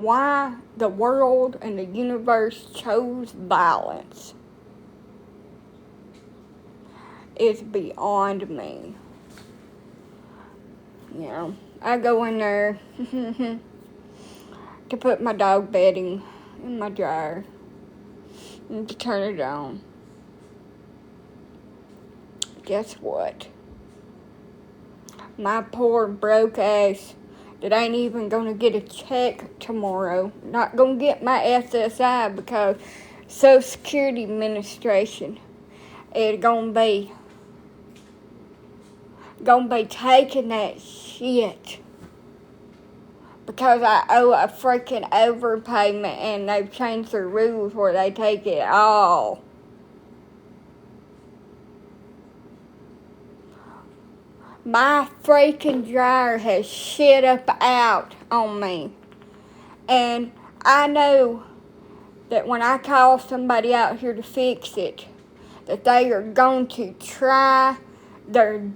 Why the world and the universe chose violence is beyond me. You know, I go in there to put my dog bedding in my dryer and to turn it on. Guess what? My poor broke ass that ain't even gonna get a check tomorrow, not gonna get my SSI because Social Security Administration is gonna be taking that shit because I owe a freaking overpayment and they've changed their rules where they take it all. My freaking dryer has shit up out on me. And I know that when I call somebody out here to fix it, that they are going to try their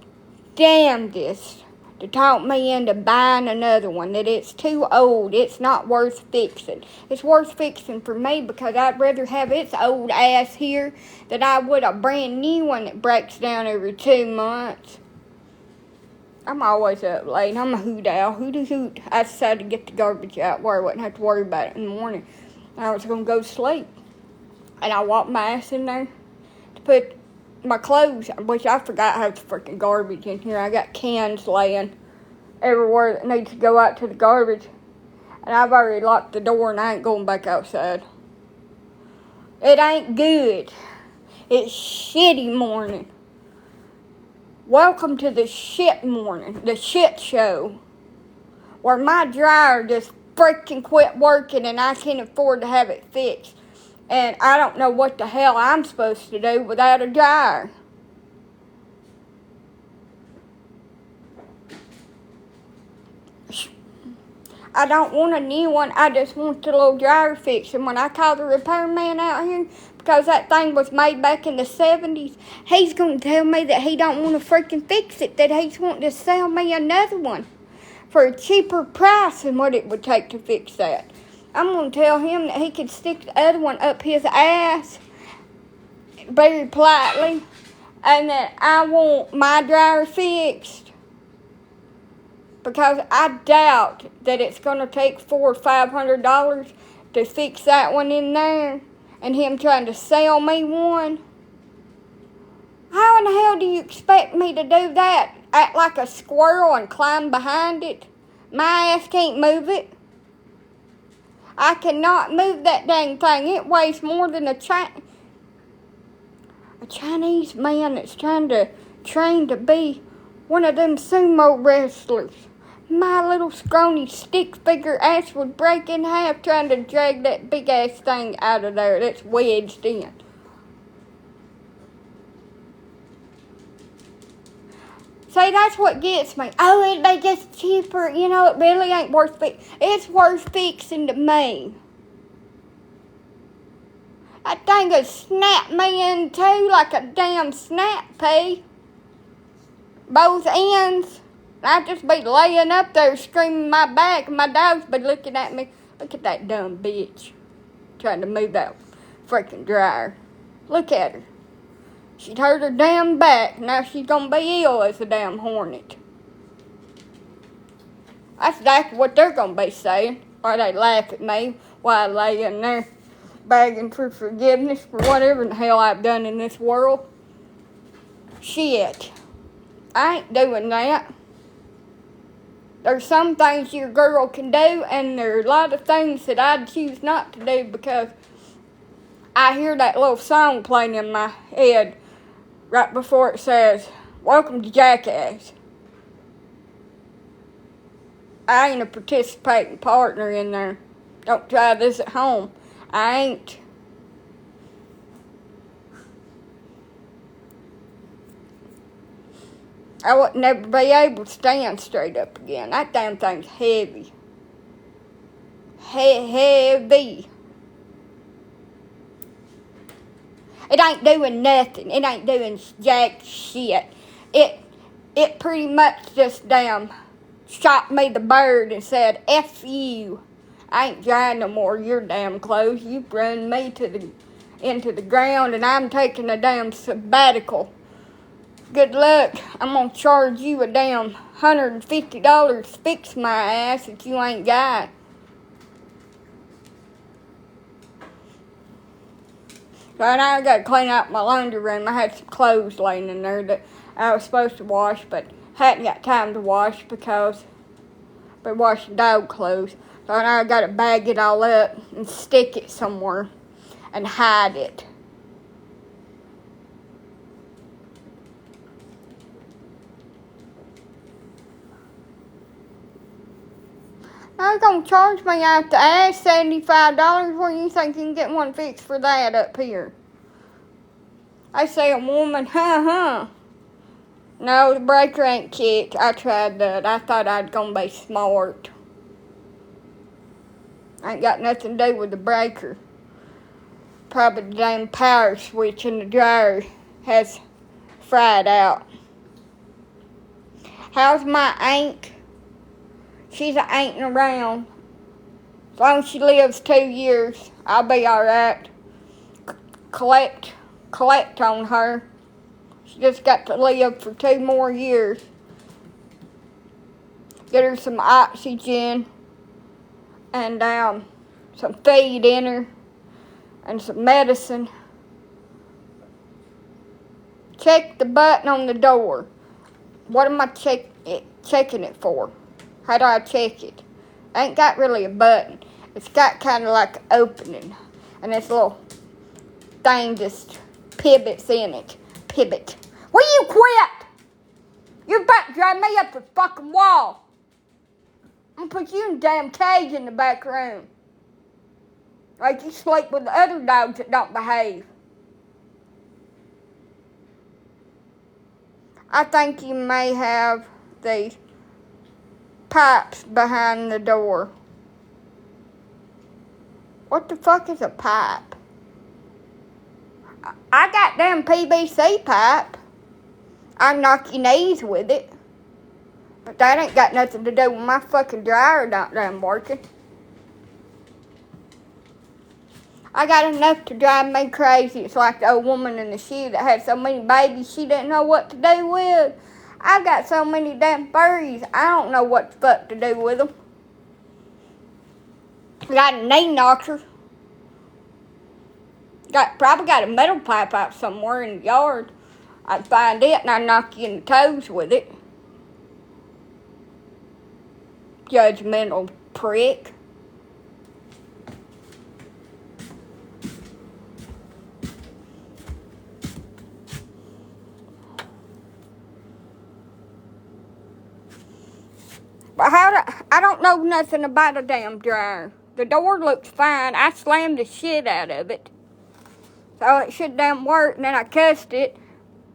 damnedest to talk me into buying another one, that it's too old, it's not worth fixing. It's worth fixing for me because I'd rather have its old ass here than I would a brand new one that breaks down every 2 months. I'm always up late. I'm a hoot owl. Hoot. I decided to get the garbage out where I wouldn't have to worry about it in the morning. I was going to go to sleep. And I walked my ass in there to put my clothes, which I forgot how to freaking garbage in here. I got cans laying everywhere that needs to go out to the garbage. And I've already locked the door and I ain't going back outside. It ain't good. It's shitty morning. Welcome to the shit morning, the shit show, where my dryer just freaking quit working and I can't afford to have it fixed. And I don't know what the hell I'm supposed to do without a dryer. I don't want a new one, I just want the little dryer fixed. And when I call the repairman out here, because that thing was made back in the 70s, he's going to tell me that he don't want to freaking fix it, that he's wanting to sell me another one for a cheaper price than what it would take to fix that. I'm going to tell him that he could stick the other one up his ass very politely, and that I want my dryer fixed. Because I doubt that it's going to take $400 or $500 to fix that one in there. And him trying to sell me one. How in the hell do you expect me to do that? Act like a squirrel and climb behind it? My ass can't move it. I cannot move that dang thing. It weighs more than a Chinese man that's trying to train to be one of them sumo wrestlers. My little scrawny stick figure ass would break in half trying to drag that big ass thing out of there that's wedged in. See, that's what gets me. Oh, it'd be just cheaper. You know, it really ain't worth fixing. It's worth fixing to me. That thing would snap me in two like a damn snap pea. Both ends. I'd just be laying up there screaming my back, and my dogs be looking at me. Look at that dumb bitch trying to move that freaking dryer. Look at her. She'd hurt her damn back. Now she's going to be ill as a damn hornet. That's exactly what they're going to be saying. Or they laugh at me while I lay in there begging for forgiveness for whatever the hell I've done in this world. Shit. I ain't doing that. There's some things your girl can do, and there are a lot of things that I'd choose not to do because I hear that little song playing in my head right before it says, "Welcome to Jackass." I ain't a participating partner in there. Don't try this at home. I ain't. I would never be able to stand straight up again. That damn thing's heavy. Heavy. It ain't doing nothing. It ain't doing jack shit. It pretty much just damn shot me the bird and said, F you. I ain't drying no more of your damn clothes. You've run me into the ground, and I'm taking a damn sabbatical. Good luck. I'm gonna charge you a damn $150 to fix my ass that you ain't got. So now I gotta clean out my laundry room. I had some clothes laying in there that I was supposed to wash, but hadn't got time to wash because I've been washing dog clothes. So now I gotta bag it all up and stick it somewhere and hide it. Now you're gonna charge me out the ass $75. Where you think you can get one fixed for that up here? I say a woman, No, the breaker ain't kicked. I tried that. I thought I'd gonna be smart. Ain't got nothing to do with the breaker. Probably the damn power switch in the dryer has fried out. How's my aunt? She's ain't around. As long as she lives 2 years, I'll be alright. Collect on her. She just got to live for 2 more years. Get her some oxygen and some feed in her and some medicine. Check the button on the door. What am I checking it for? How do I check it? I ain't got really a button. It's got kind of like an opening. And this little thing just pivots in it. Pivot. Will you quit? You're about to drive me up the fucking wall. I'm gonna put you in a damn cage in the back room. Like you sleep with the other dogs that don't behave. I think you may have these pipes behind the door. What the fuck is a pipe? I got damn PVC pipe. I knock your knees with it. But that ain't got nothing to do with my fucking dryer not damn working. I got enough to drive me crazy. It's like the old woman in the shoe that had so many babies she didn't know what to do with. I got so many damn furries, I don't know what the fuck to do with them. Got a knee knocker. Probably got a metal pipe out somewhere in the yard. I'd find it and I'd knock you in the toes with it. Judgmental prick. But I don't know nothing about a damn dryer. The door looks fine. I slammed the shit out of it. So it should damn work. And then I cussed it,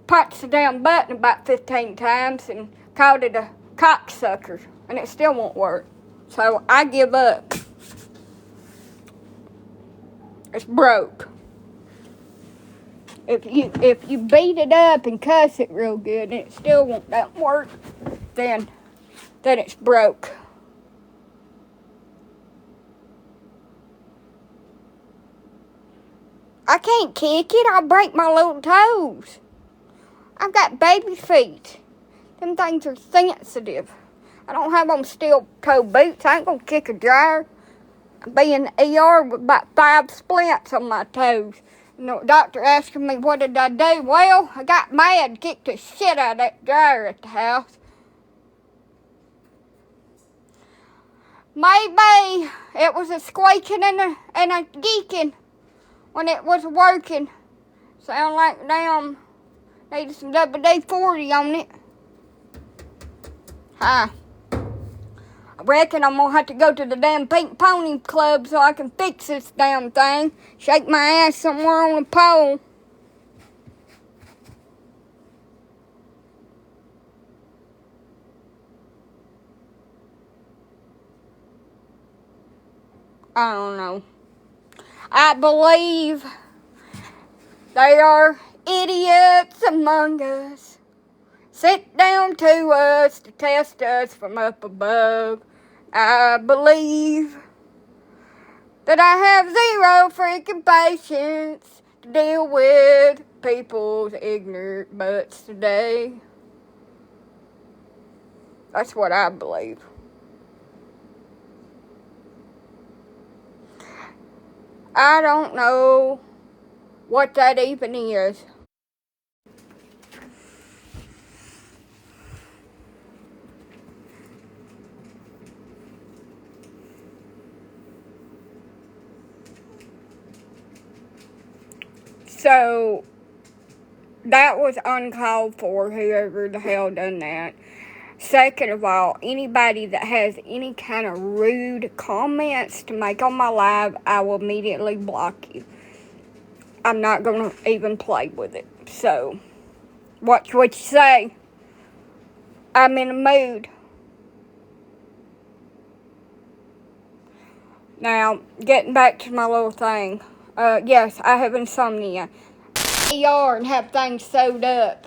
punched the damn button about 15 times and called it a cocksucker. And it still won't work. So I give up. It's broke. If you beat it up and cuss it real good and it still won't work, then it's broke. I can't kick it. I'll break my little toes. I've got baby feet. Them things are sensitive. I don't have on steel toe boots. I ain't gonna kick a dryer. I'll be in the ER with about 5 splints on my toes. And the doctor asking me what did I do. Well, I got mad, kicked the shit out of that dryer at the house. Maybe it was a squeaking and a geeking when it was working. Sound like damn needed some WD-40 on it. I reckon I'm gonna have to go to the damn Pink Pony Club so I can fix this damn thing. Shake my ass somewhere on a pole. I don't know. I believe there are idiots among us, sent down to us to test us from up above. I believe that I have zero freaking patience to deal with people's ignorant butts today. That's what I believe. I don't know what that even is. So, that was uncalled for, whoever the hell done that. Second of all, anybody that has any kind of rude comments to make on my live, I will immediately block you. I'm not going to even play with it. So, watch what you say. I'm in a mood. Now, getting back to my little thing. Yes, I have insomnia. ER and have things sewed up.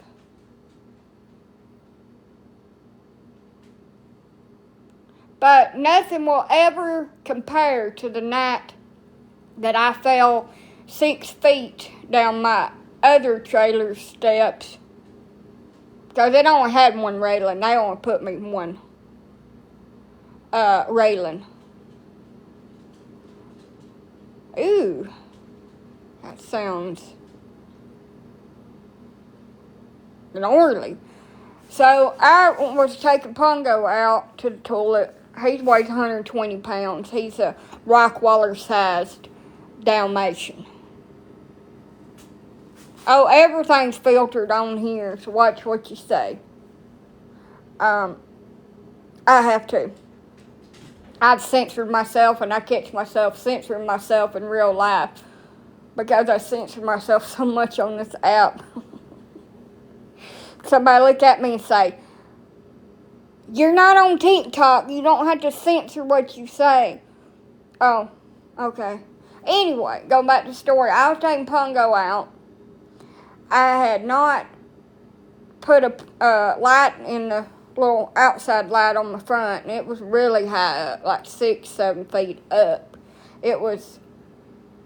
But nothing will ever compare to the night that I fell 6 feet down my other trailer steps. Because it only had one railing. They only put me one railing. Ooh. That sounds gnarly. So I was taking Pongo out to the toilet. He weighs 120 pounds. He's a Rockwaller-sized Dalmatian. Oh, everything's filtered on here, so watch what you say. I have to. I've censored myself, and I catch myself censoring myself in real life because I censor myself so much on this app. Somebody look at me and say, "You're not on TikTok. You don't have to censor what you say." Oh, okay. Anyway, going back to the story. I was taking Pongo out. I had not put a light in the little outside light on the front, and it was really high up, like 6-7 feet up. It was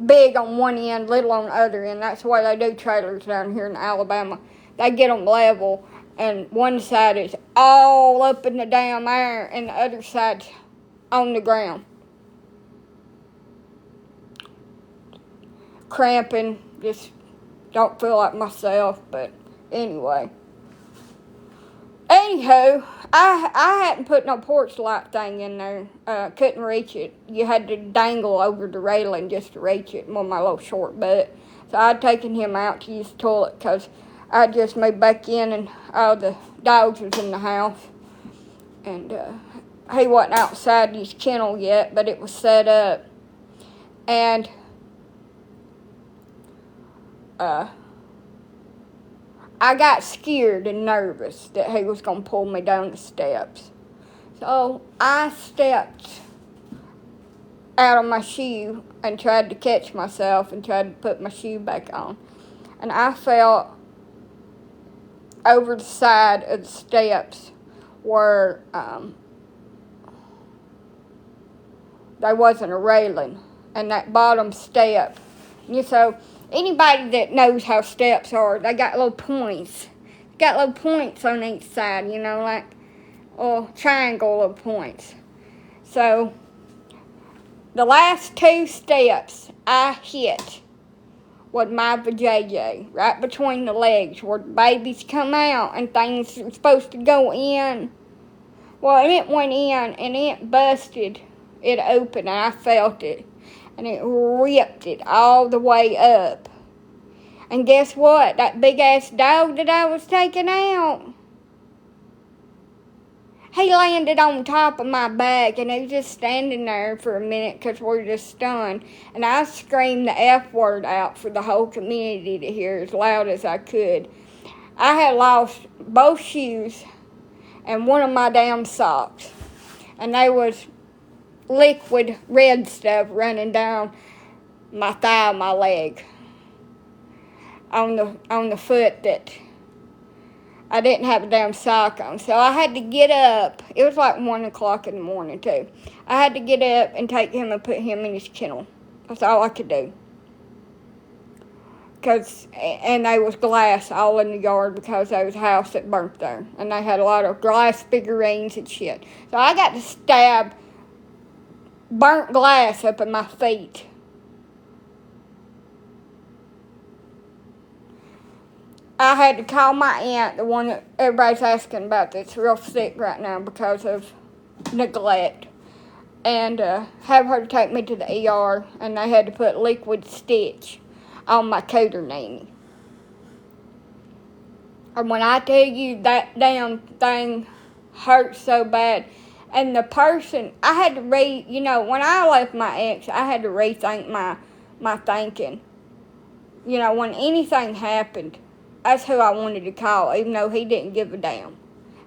big on one end, little on the other end. That's the way they do trailers down here in Alabama. They get them level, and one side is all up in the damn air, and the other side's on the ground. Cramping, just don't feel like myself, but anyway. Anywho, I hadn't put no porch light thing in there. Couldn't reach it. You had to dangle over the railing just to reach it with my little short butt. So I'd taken him out to use the toilet because I just moved back in and all the dogs was in the house. And he wasn't outside his kennel yet, but it was set up. And I got scared and nervous that he was going to pull me down the steps. So I stepped out of my shoe and tried to catch myself and tried to put my shoe back on. And I fell over the side of the steps where there wasn't a railing. And that bottom step. So anybody that knows how steps are, they got little points. Got little points on each side, like triangle of points. So the last 2 steps I hit with my vajayjay right between the legs where the babies come out and things are supposed to go in. Well, it went in and it busted it open, and I felt it. And it ripped it all the way up. And guess what? That big-ass dog that I was taking out, he landed on top of my back, and he was just standing there for a minute because we were just stunned. And I screamed the F word out for the whole community to hear as loud as I could. I had lost both shoes and one of my damn socks. And they was liquid red stuff running down my thigh, my leg, on the foot that I didn't have a damn sock on. So I had to get up. It was like 1 o'clock in the morning too. I had to get up and take him and put him in his kennel That's all I could do. And there was glass all in the yard because there was a house that burnt there. And they had a lot of glass figurines and shit. So I got to stab burnt glass up in my feet. I had to call my aunt, the one that everybody's asking about that's real sick right now because of neglect, and have her to take me to the ER, and they had to put liquid stitch on my cooter. And when I tell you that damn thing hurt so bad, and the person, I had to when I left my ex, I had to rethink my thinking. When anything happened, that's who I wanted to call, even though he didn't give a damn.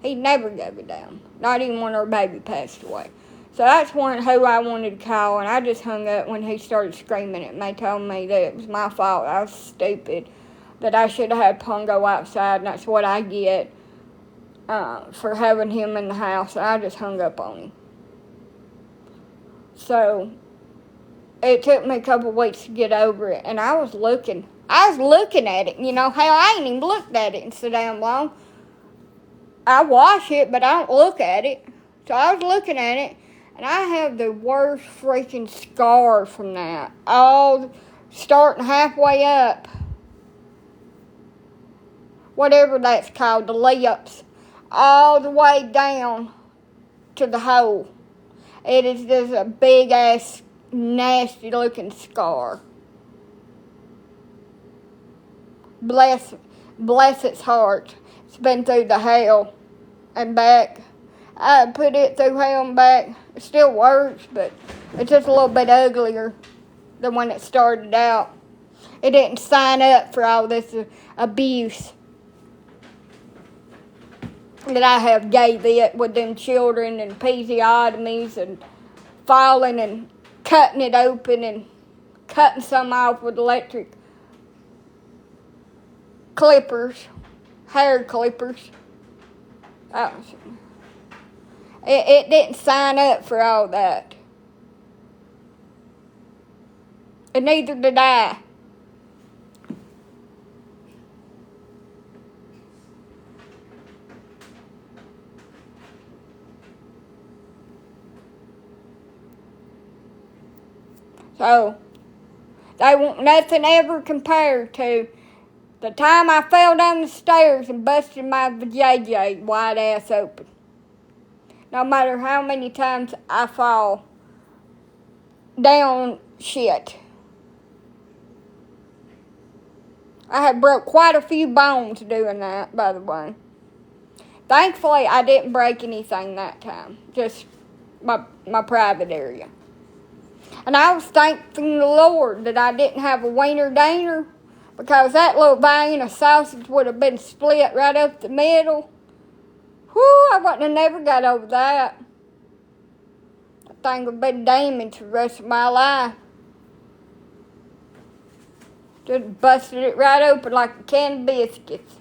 He never gave a damn, not even when our baby passed away. So that's who I wanted to call, and I just hung up when he started screaming at me, telling me that it was my fault, I was stupid, that I should have had Pongo outside, and that's what I get for having him in the house, and I just hung up on him. So it took me a couple weeks to get over it, and I was looking at it, hell, I ain't even looked at it in so damn long. I wash it, but I don't look at it. So I was looking at it, and I have the worst freaking scar from that. All starting halfway up. Whatever that's called, the lips. All the way down to the hole. It is just a big-ass, nasty-looking scar. Bless its heart. It's been through the hell and back. I put it through hell and back. It still works, but it's just a little bit uglier than when it started out. It didn't sign up for all this abuse that I have gave it with them children and episiotomies and falling and cutting it open and cutting some off with electric clippers, hair clippers. It didn't sign up for all that. And neither did I. So, they won't nothing ever compared to the time I fell down the stairs and busted my vajayjay wide ass open. No matter how many times I fall down shit. I have broke quite a few bones doing that, by the way. Thankfully, I didn't break anything that time. Just my private area. And I was thanking the Lord that I didn't have a wiener daner, because that little vein of sausage would have been split right up the middle. Whew, I wouldn't have never got over that. That thing would have been damaged for the rest of my life. Just busted it right open like a can of biscuits.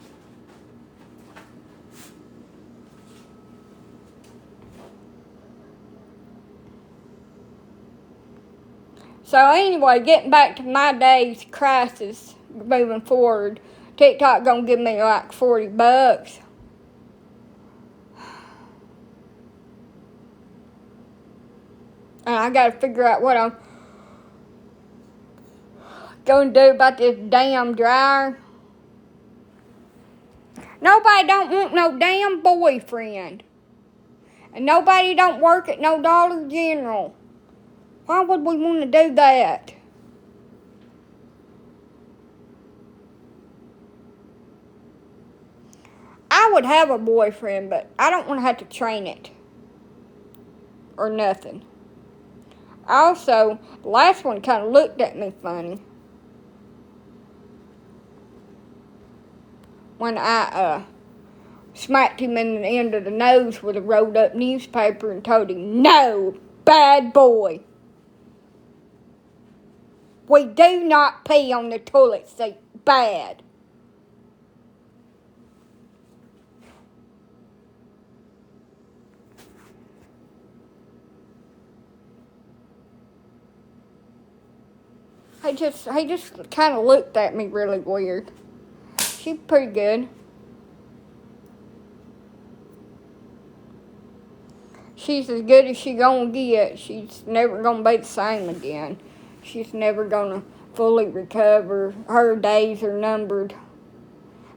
So anyway, getting back to my day's crisis moving forward, TikTok gonna give me like $40. And I gotta figure out what I'm gonna do about this damn dryer. Nobody don't want no damn boyfriend. And nobody don't work at no Dollar General. Why would we want to do that? I would have a boyfriend, but I don't want to have to train it. Or nothing. Also, the last one kind of looked at me funny. When I smacked him in the end of the nose with a rolled up newspaper and told him, "No, bad boy. We do not pee on the toilet seat. Bad." He just kind of looked at me really weird. She's pretty good. She's as good as she gonna get. She's never gonna be the same again. She's never gonna fully recover. Her days are numbered.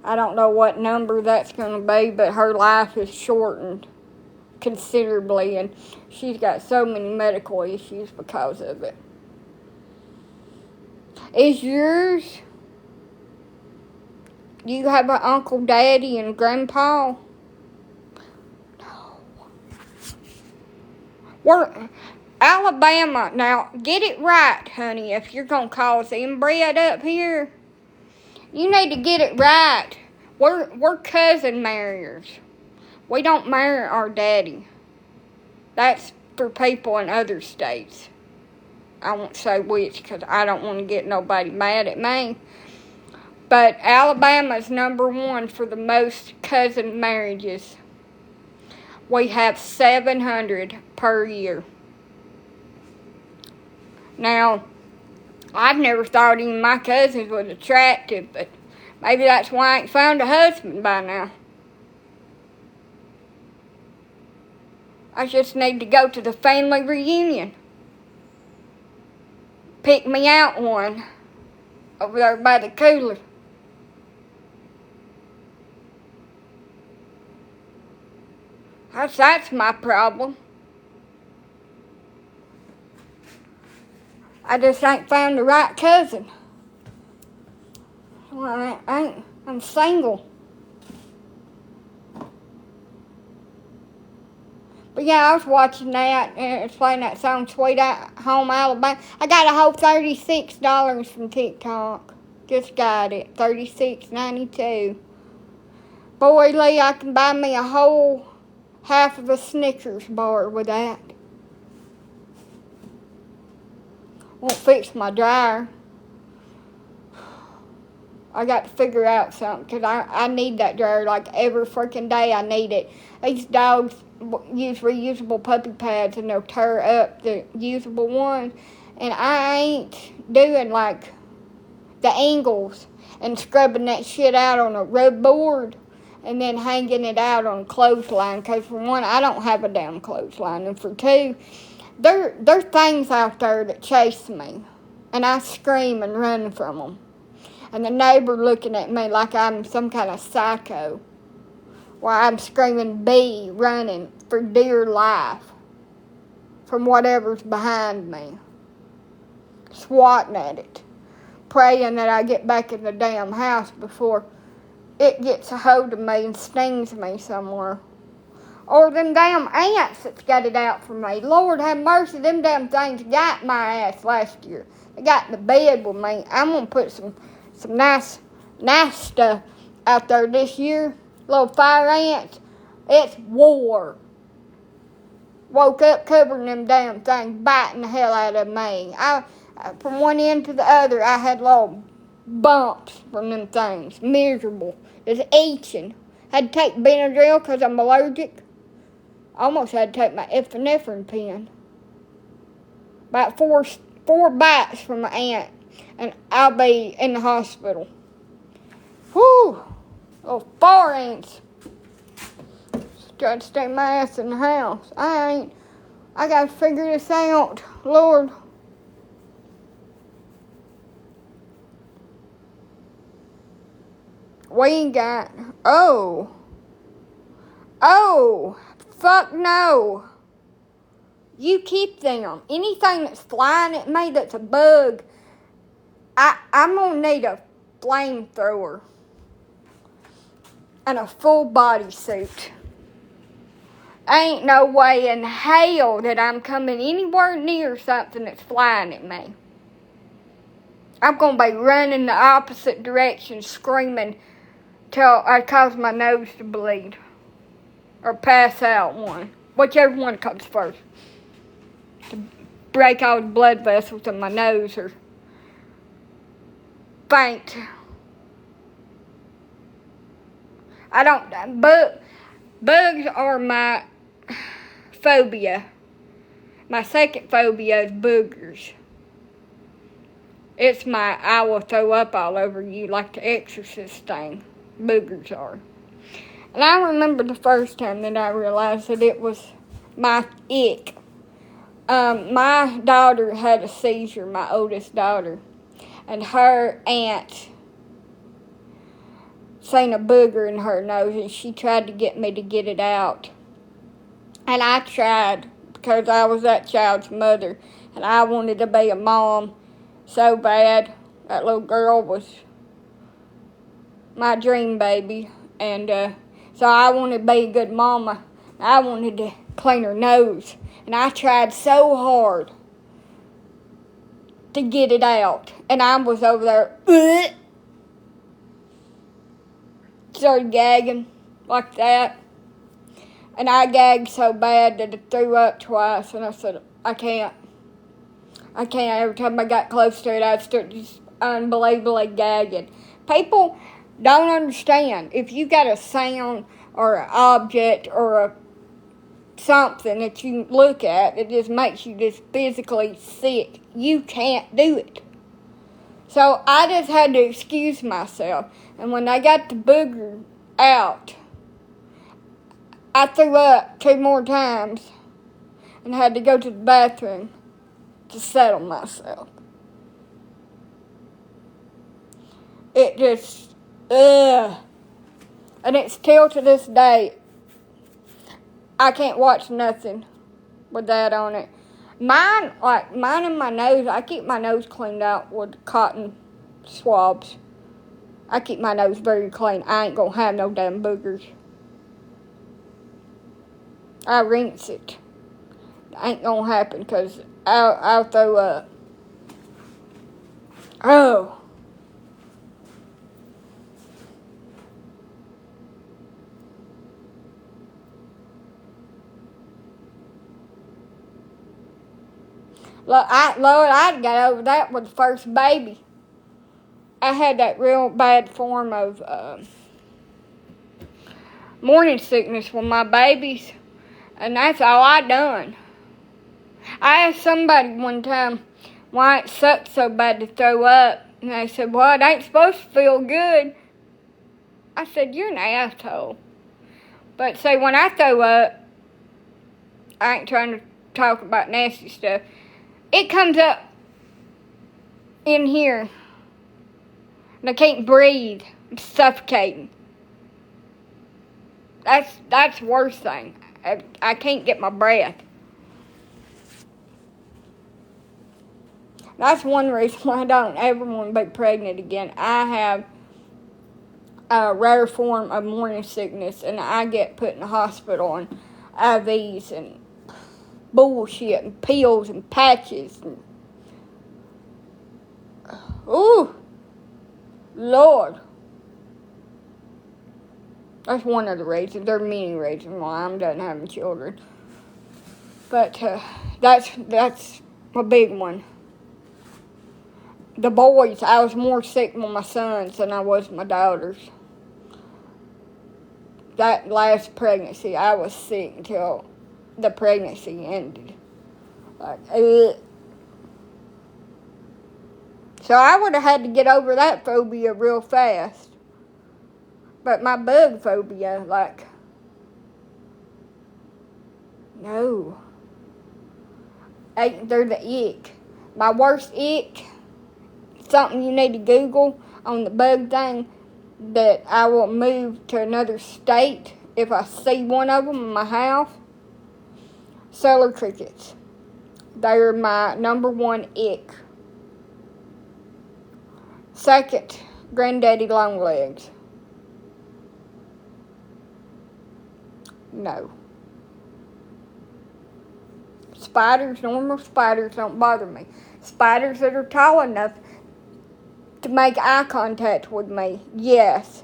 I don't know what number that's gonna be, but her life is shortened considerably, and she's got so many medical issues because of it. Is yours? Do you have an uncle, daddy, and grandpa? We're Alabama. Now, get it right, honey. If you're going to cause inbred up here, you need to get it right. We're cousin marriers. We don't marry our daddy. That's for people in other states. I won't say which because I don't want to get nobody mad at me. But Alabama's number one for the most cousin marriages. We have 700 per year. Now, I've never thought any of my cousins was attractive, but maybe that's why I ain't found a husband by now. I just need to go to the family reunion. Pick me out one over there by the cooler. That's my problem. I just ain't found the right cousin. Well, I'm single. But yeah, I was watching that, and it's playing that song, Sweet Home Alabama. I got a whole $36 from TikTok. Just got it, $36.92. Boy, Lee, I can buy me a whole half of a Snickers bar with that. Won't fix my dryer. I got to figure out something, because I need that dryer like every freaking day. I need it. These dogs use reusable puppy pads, and they'll tear up the usable ones. And I ain't doing like the angles and scrubbing that shit out on a rub board and then hanging it out on a clothesline. Because for one, I don't have a damn clothesline. And for two, there's things out there that chase me. And I scream and run from them. And the neighbor looking at me like I'm some kind of psycho. While I'm screaming B, running for dear life from whatever's behind me. Swatting at it. Praying that I get back in the damn house before it gets a hold of me and stings me somewhere. Or them damn ants that's got it out for me. Lord have mercy, them damn things got my ass last year. They got in the bed with me. I'm going to put some nice stuff out there this year. Little fire ants. It's war. Woke up covering them damn things, biting the hell out of me. From one end to the other, I had little bumps from them things. Miserable. It's itching. Had to take Benadryl because I'm allergic. Almost had to take my epinephrine pen. About four bites from an ant, and I'll be in the hospital. Whew. Oh, 4 ants. Got to stay my ass in the house. I got to figure this out. Lord. We ain't got... Oh, fuck no. You keep them. Anything that's flying at me that's a bug, I'm going to need a flamethrower and a full body suit. Ain't no way in hell that I'm coming anywhere near something that's flying at me. I'm going to be running the opposite direction, screaming till I cause my nose to bleed. Or pass out one. Whichever one comes first. To break all the blood vessels in my nose or faint. I don't... Bugs are my phobia. My second phobia is boogers. It's my I will throw up all over you like the exorcist thing. Boogers are. And I remember the first time that I realized that it was my ick. My daughter had a seizure, my oldest daughter. And her aunt seen a booger in her nose, and she tried to get me to get it out. And I tried, because I was that child's mother, and I wanted to be a mom so bad. That little girl was my dream baby, and so I wanted to be a good mama. I wanted to clean her nose, and I tried so hard to get it out, and I was over there, started gagging like that, and I gagged so bad that I threw up twice, and I said, I can't. Every time I got close to it, I'd start just unbelievably gagging. People don't understand. If you got a sound or an object or something that you look at, it just makes you just physically sick. You can't do it. So I just had to excuse myself. And when I got the booger out, I threw up 2 more times and had to go to the bathroom to settle myself. It just, ugh. And it's still to this day, I can't watch nothing with that on it. Mine in my nose, I keep my nose cleaned out with cotton swabs. I keep my nose very clean. I ain't gonna have no damn boogers. I rinse it. Ain't gonna happen, because I'll throw up. Oh. Lord, I'd got over that with the first baby. I had that real bad form of morning sickness with my babies, and that's all I done. I asked somebody one time why it sucked so bad to throw up, and they said, well, it ain't supposed to feel good. I said, you're an asshole. But see, when I throw up, I ain't trying to talk about nasty stuff. It comes up in here, and I can't breathe. I'm suffocating. That's the worst thing. I can't get my breath. That's one reason why I don't ever want to be pregnant again. I have a rare form of morning sickness, and I get put in the hospital and IVs and bullshit and pills and patches. And, ooh, Lord. That's one of the reasons. There are many reasons why I'm done having children. But that's a big one. The boys, I was more sick with my sons than I was my daughters. That last pregnancy, I was sick until the pregnancy ended. Like, ugh. So I would have had to get over that phobia real fast. But my bug phobia, like, no. They're the ick. My worst ick, something you need to Google on the bug thing, that I will move to another state if I see one of them in my house. Cellar crickets. They're my number one ick. Second, granddaddy longlegs. No. Spiders, normal spiders, don't bother me. Spiders that are tall enough to make eye contact with me, yes.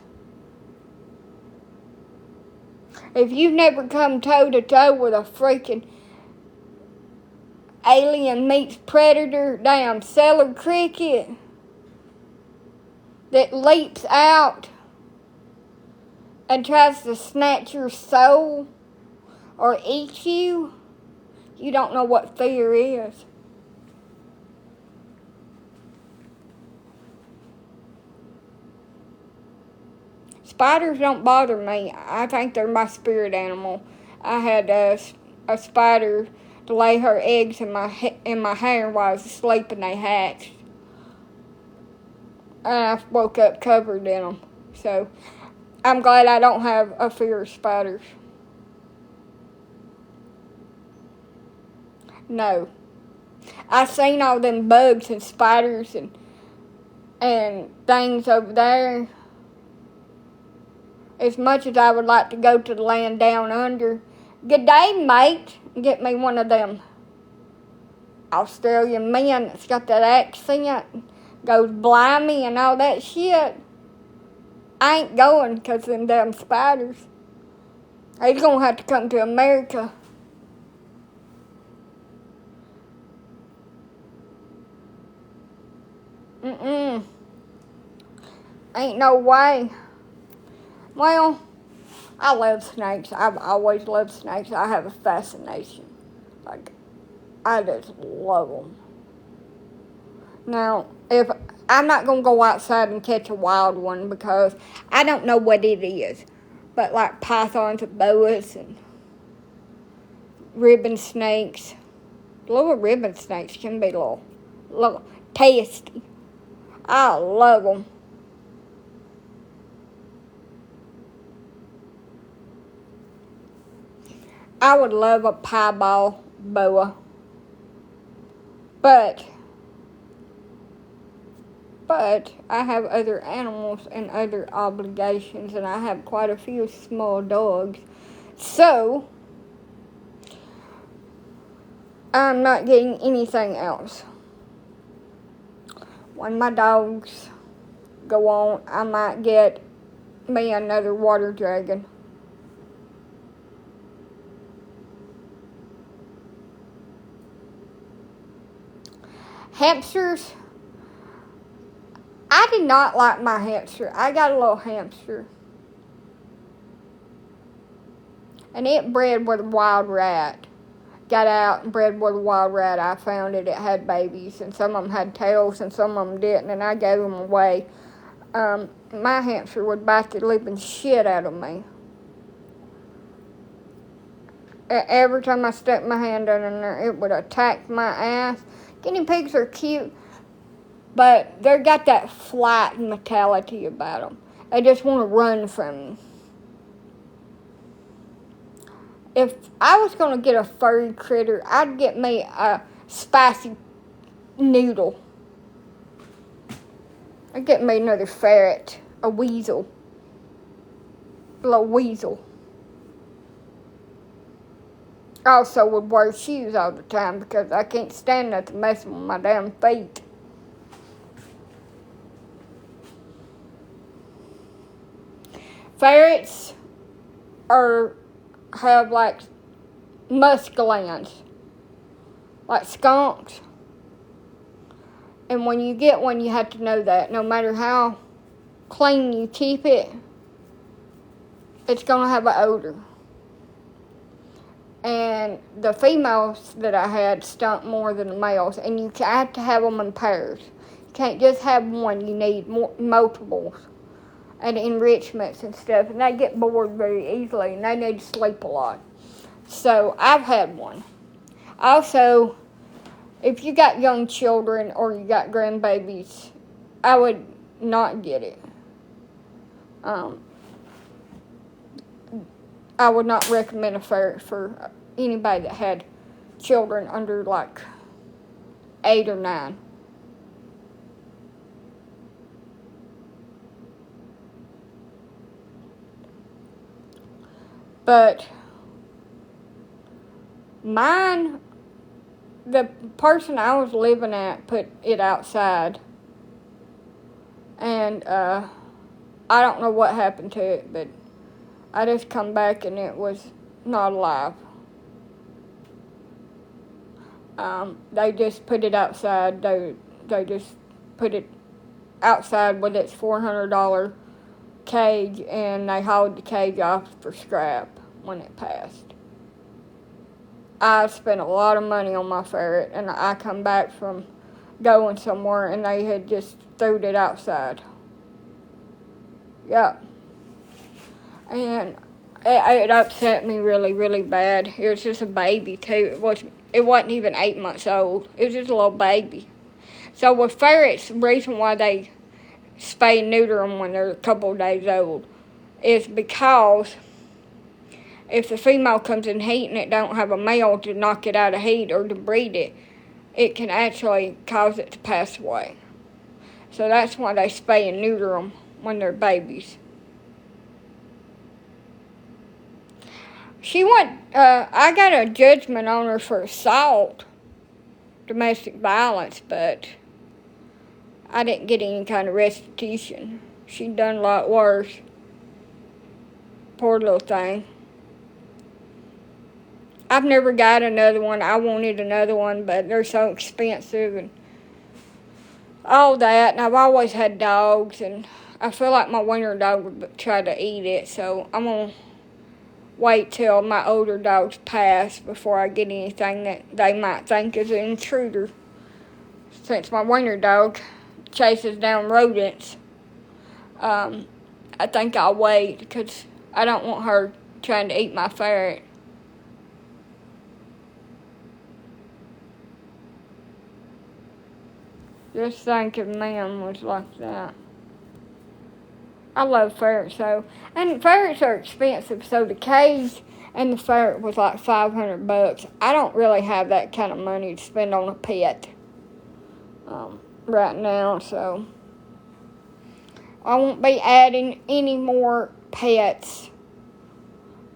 If you've never come toe-to-toe with a freaking alien meets predator damn cellar cricket that leaps out and tries to snatch your soul or eat you, you don't know what fear is. Spiders don't bother me. I think they're my spirit animal. I had a spider to lay her eggs in my hair while I was asleep, and they hatched. And I woke up covered in them. So I'm glad I don't have a fear of spiders. No. I seen all them bugs and spiders and things over there. As much as I would like to go to the land down under. Good day, mate. Get me one of them Australian men that's got that accent, goes blimey and all that shit. I ain't going because of them damn spiders. He's going to have to come to America. Ain't no way. Well, I love snakes. I've always loved snakes. I have a fascination. Like, I just love them. Now, if I'm not going to go outside and catch a wild one because I don't know what it is. But like pythons and boas and ribbon snakes. Little ribbon snakes can be little tasty. I love them. I would love a piebald boa. But I have other animals and other obligations, and I have quite a few small dogs. So, I'm not getting anything else. When my dogs go on, I might get me another water dragon. Hamsters, I did not like my hamster. I got a little hamster. And it bred with a wild rat. Got out and bred with a wild rat. I found it. It had babies, and some of them had tails, and some of them didn't, and I gave them away. My hamster would bite the living shit out of me. Every time I stuck my hand under there, it would attack my ass. Guinea pigs are cute, but they got that flight mentality about them. They just want to run from you. If I was going to get a furry critter, I'd get me a spicy noodle. I'd get me another ferret, a weasel, a little weasel. I also would wear shoes all the time because I can't stand nothing messing with my damn feet. Ferrets have like musk glands, like skunks. And when you get one, you have to know that no matter how clean you keep it, it's going to have an odor. And the females that I had stunk more than the males, and you have to have them in pairs. You can't just have one, you need multiples and enrichments and stuff, and they get bored very easily, and they need to sleep a lot. So I've had one. Also, if you got young children or you got grandbabies, I would not get it. I would not recommend a ferret for anybody that had children under like 8 or 9. But mine, the person I was living at put it outside. And I don't know what happened to it, but I just come back and it was not alive. They just put it outside. They just put it outside with its $400 cage, and they hauled the cage off for scrap when it passed. I spent a lot of money on my ferret, and I come back from going somewhere, and they had just threw it outside. Yep. And it upset me really, really bad. It was just a baby, too. It wasn't even 8 months old. It was just a little baby. So with ferrets, the reason why they spay and neuter them when they're a couple of days old is because if the female comes in heat and it don't have a male to knock it out of heat or to breed it, it can actually cause it to pass away. So that's why they spay and neuter them when they're babies. I got a judgment on her for assault, domestic violence, but I didn't get any kind of restitution. She'd done a lot worse. Poor little thing. I've never got another one. I wanted another one, but they're so expensive and all that. And I've always had dogs, and I feel like my winter dog would try to eat it, so I'm going to wait till my older dogs pass before I get anything that they might think is an intruder. Since my winter dog chases down rodents, I think I'll wait because I don't want her trying to eat my ferret. Just think if man was like that. I love ferrets though. And ferrets are expensive, so the cage and the ferret was like $500. I don't really have that kind of money to spend on a pet right now, so I won't be adding any more pets.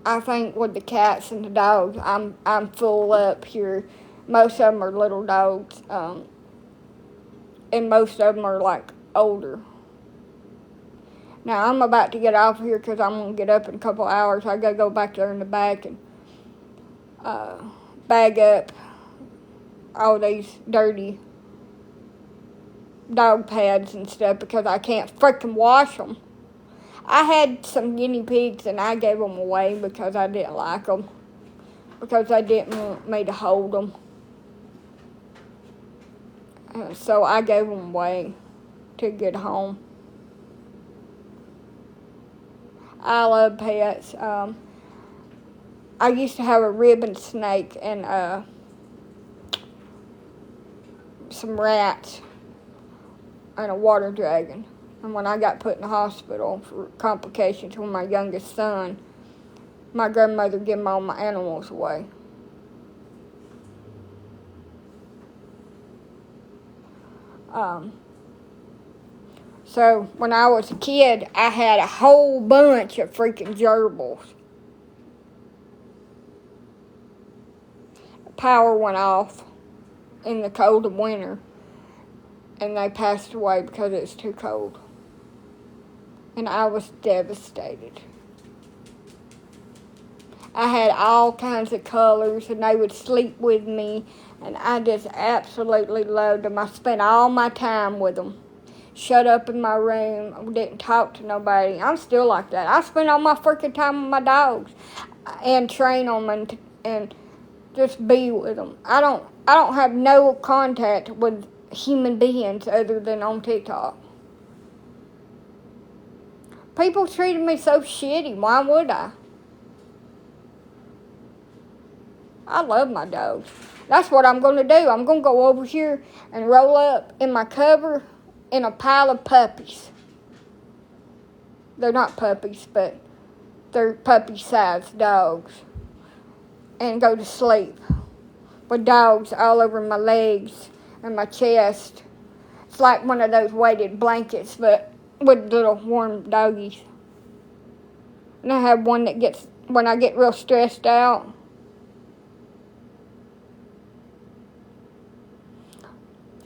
I think with the cats and the dogs, I'm full up here. Most of them are little dogs, and most of them are like older. Now I'm about to get off here because I'm gonna get up in a couple hours. I gotta go back there in the back and bag up all these dirty dog pads and stuff because I can't freaking wash them. I had some guinea pigs and I gave them away because I didn't like them. Because they didn't want me to hold them. So I gave them away to get home. I love pets. I used to have a ribbon snake and some rats and a water dragon. And when I got put in the hospital for complications with my youngest son, my grandmother gave all my animals away. So when I was a kid, I had a whole bunch of freaking gerbils. The power went off in the cold of winter, and they passed away because it was too cold. And I was devastated. I had all kinds of colors, and they would sleep with me, and I just absolutely loved them. I spent all my time with them. Shut up in my room, didn't talk to nobody. I'm still like that. I spend all my freaking time with my dogs and train them and just be with them. I don't have no contact with human beings other than on TikTok. People treated me so shitty. Why would I? I love my dogs. That's what I'm going to do. I'm going to go over here and roll up in my cover in a pile of puppies. They're not puppies, but they're puppy-sized dogs. And go to sleep with dogs all over my legs and my chest. It's like one of those weighted blankets, but with little warm doggies. And I have one that gets, when I get real stressed out,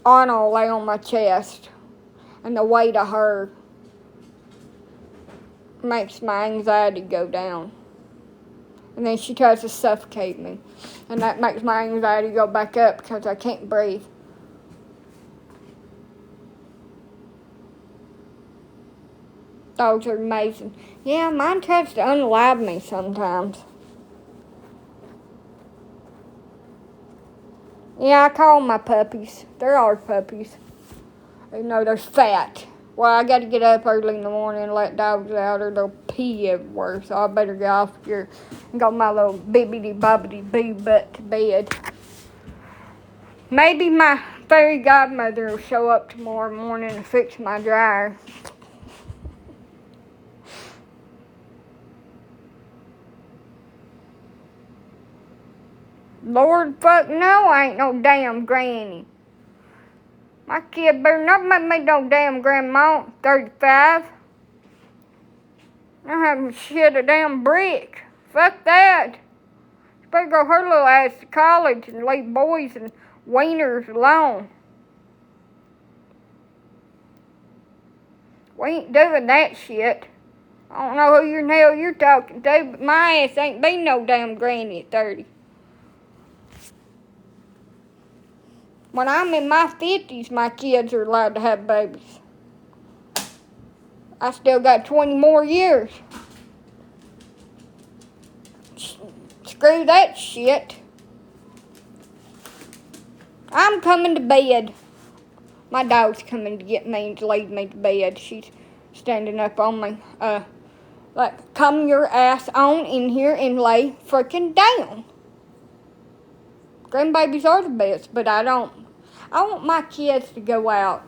Anna will lay on my chest. And the weight of her makes my anxiety go down. And then she tries to suffocate me. And that makes my anxiety go back up because I can't breathe. Dogs are amazing. Yeah, mine tries to unalive me sometimes. Yeah, I call them my puppies. They're our puppies. You know, they're fat. Well, I got to get up early in the morning and let dogs out or they'll pee everywhere. So I better get off here and go my little bibbidi-bobbidi-boo butt to bed. Maybe my fairy godmother will show up tomorrow morning and fix my dryer. Lord fuck no, I ain't no damn granny. My kid better not make me no damn grandma, 35. I haven't shit a damn brick. Fuck that. She better go her little ass to college and leave boys and wieners alone. We ain't doing that shit. I don't know who the hell you're talking to, but my ass ain't been no damn granny at 30. When I'm in my 50s, my kids are allowed to have babies. I still got 20 more years. Screw that shit. I'm coming to bed. My dog's coming to get me and to lead me to bed. She's standing up on me. Like, come your ass on in here and lay freaking down. Grandbabies are the best, but I want my kids to go out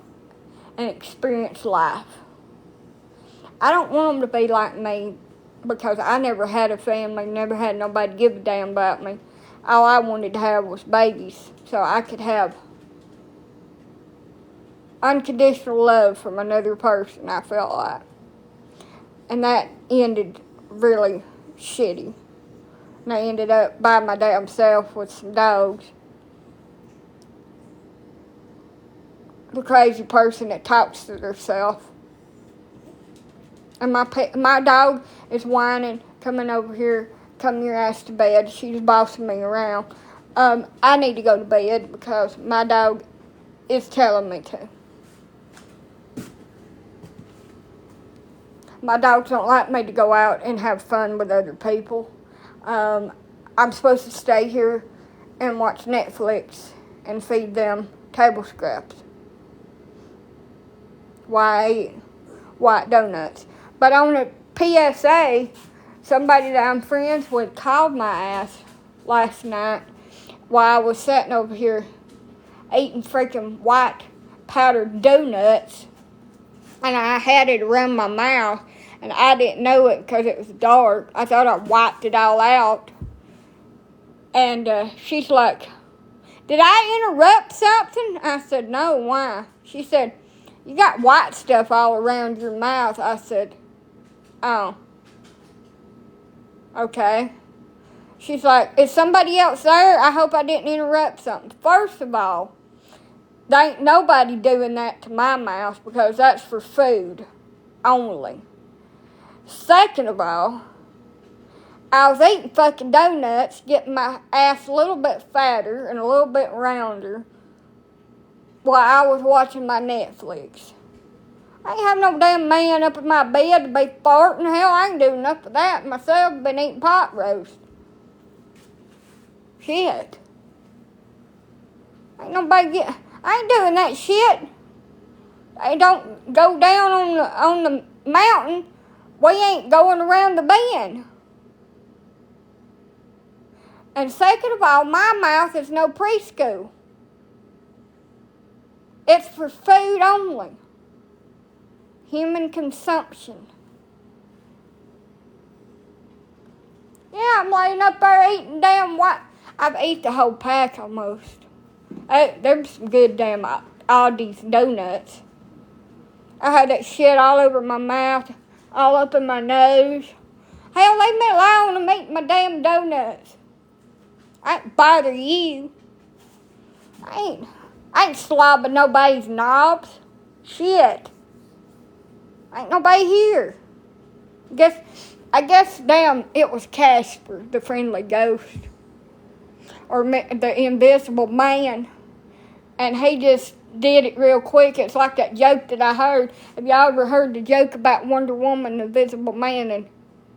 and experience life. I don't want them to be like me because I never had a family, never had nobody to give a damn about me. All I wanted to have was babies so I could have unconditional love from another person, I felt like. And that ended really shitty. And I ended up by my damn self with some dogs. The crazy person that talks to herself. And my dog is whining, coming over here, come your ass to bed. She's bossing me around. I need to go to bed because my dog is telling me to. My dogs don't like me to go out and have fun with other people. I'm supposed to stay here and watch Netflix and feed them table scraps. While I eat white donuts. But on a PSA, somebody that I'm friends with called my ass last night while I was sitting over here eating freaking white powdered donuts. And I had it around my mouth. And I didn't know it because it was dark. I thought I wiped it all out. And she's like, did I interrupt something? I said, no, why? She said, you got white stuff all around your mouth. I said, oh. Okay. She's like, is somebody else there? I hope I didn't interrupt something. First of all, there ain't nobody doing that to my mouth because that's for food only. Second of all, I was eating fucking donuts, getting my ass a little bit fatter and a little bit rounder while I was watching my Netflix. I ain't have no damn man up in my bed to be farting. Hell, I ain't doing enough of that myself. Been eating pot roast. Shit. I ain't doing that shit. I don't go down on the mountain. We ain't going around the bend. And second of all, my mouth is no preschool. It's for food only. Human consumption. Yeah, I'm laying up there eating damn white. I've eaten the whole pack almost. There's some good damn Aldi's donuts. I had that shit all over my mouth, all up in my nose. Hell, leave me alone. I'm eating my damn donuts. I ain't bother you. I ain't slobbing nobody's knobs. Shit. Ain't nobody here. I guess, damn, it was Casper, the friendly ghost. Or the invisible man. And he just did it real quick. It's like that joke that I heard. Have y'all ever heard the joke about Wonder Woman, the Invisible Man,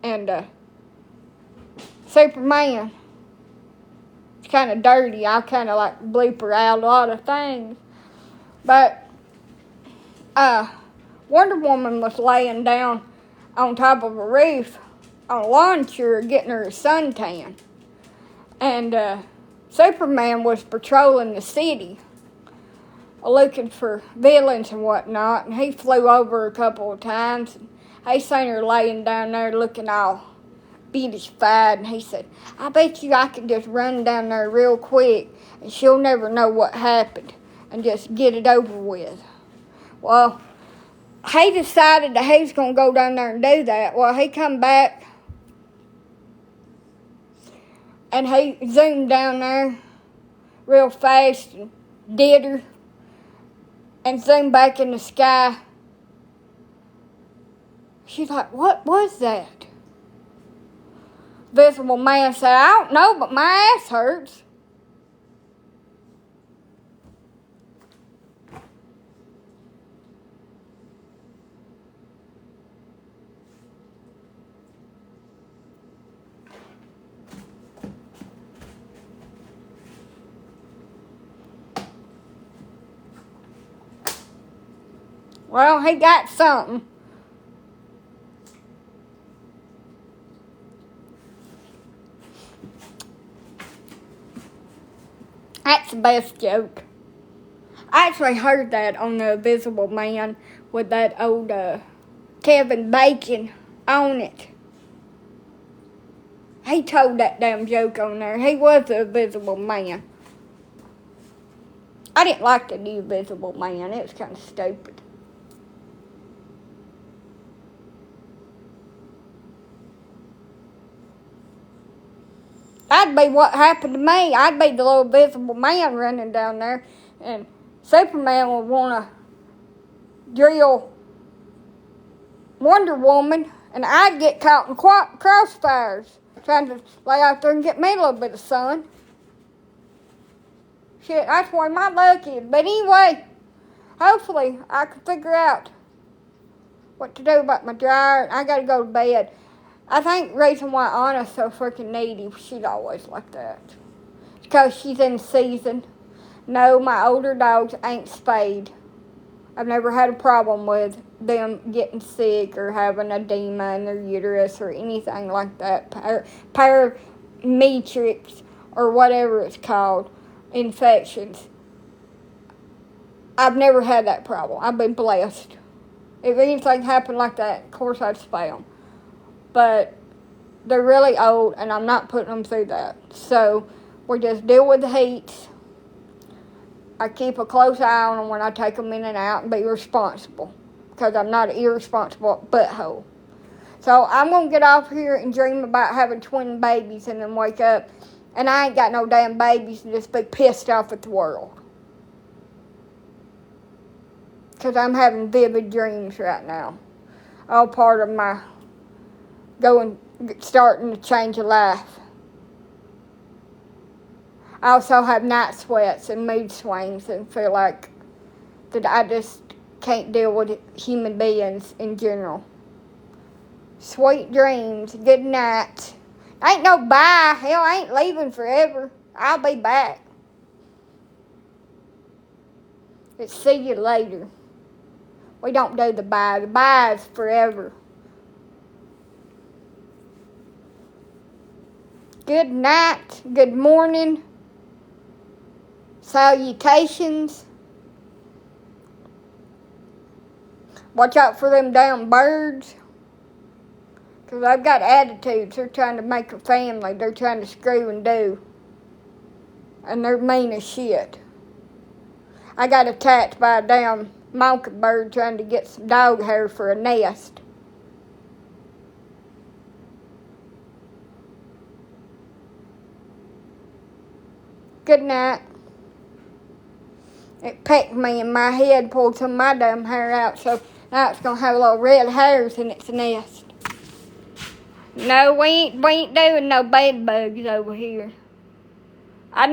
and Superman? It's kind of dirty. I kind of blooper out a lot of things. But Wonder Woman was laying down on top of a roof on a lawn chair getting her a suntan. And Superman was patrolling the city looking for villains and whatnot, and he flew over a couple of times, and he seen her laying down there looking all beautified, and he said, I bet you I can just run down there real quick, and she'll never know what happened, and just get it over with. Well, he decided that he was going to go down there and do that. Well, he come back, and he zoomed down there real fast and did her, and zoomed back in the sky. She's like, what was that? Visible Man said, I don't know, but my ass hurts. Well, he got something. That's the best joke. I actually heard that on The Invisible Man with that old Kevin Bacon on it. He told that damn joke on there. He was the Invisible Man. I didn't like the new Invisible Man. It was kind of stupid. That'd be what happened to me. I'd be the little Invisible Man running down there, and Superman would want to drill Wonder Woman, and I'd get caught in crossfires, trying to lay out there and get me a little bit of sun. Shit, that's where my luck is. But anyway, hopefully I can figure out what to do about my dryer. I gotta go to bed. I think the reason why Anna's so freaking needy, she's always like that. It's because she's in season. No, my older dogs ain't spayed. I've never had a problem with them getting sick or having edema in their uterus or anything like that. Parametrics or whatever it's called, infections. I've never had that problem. I've been blessed. If anything happened like that, of course I'd spay them. But they're really old, and I'm not putting them through that. So we just deal with the heat. I keep a close eye on them when I take them in and out and be responsible, because I'm not an irresponsible butthole. So I'm going to get off here and dream about having twin babies and then wake up, and I ain't got no damn babies and just be pissed off at the world. Because I'm having vivid dreams right now. All part of my starting to change a life. I also have night sweats and mood swings and feel like that I just can't deal with human beings in general. Sweet dreams. Good night. Ain't no bye. Hell, I ain't leaving forever. I'll be back. It's see you later. We don't do the bye. The bye is forever. Good night. Good morning. Salutations. Watch out for them damn birds. Because they've got attitudes. They're trying to make a family. They're trying to screw and do. And they're mean as shit. I got attacked by a damn mockingbird trying to get some dog hair for a nest. Good night. It pecked me in my head, pulled some of my damn hair out, so now it's going to have little red hairs in its nest. No, we ain't doing no bed bugs over here. I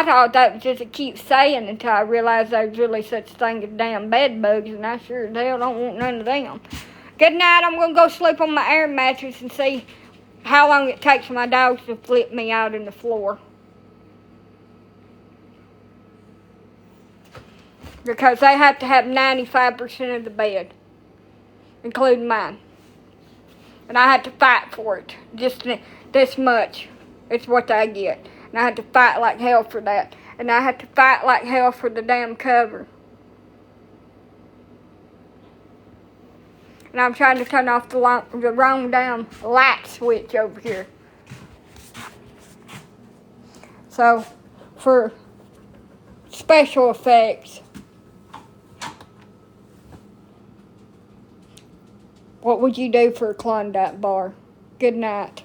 thought that was just a cute saying until I realized there's really such a thing as damn bed bugs, and I sure as hell don't want none of them. Good night. I'm going to go sleep on my air mattress and see how long it takes for my dogs to flip me out in the floor. Because they have to have 95% of the bed. including mine. And I had to fight for it. Just this much is what I get. And I had to fight like hell for that. And I had to fight like hell for the damn cover. And I'm trying to turn off the wrong damn light switch over here. So, for special effects, what would you do for a Klondike bar? Good night.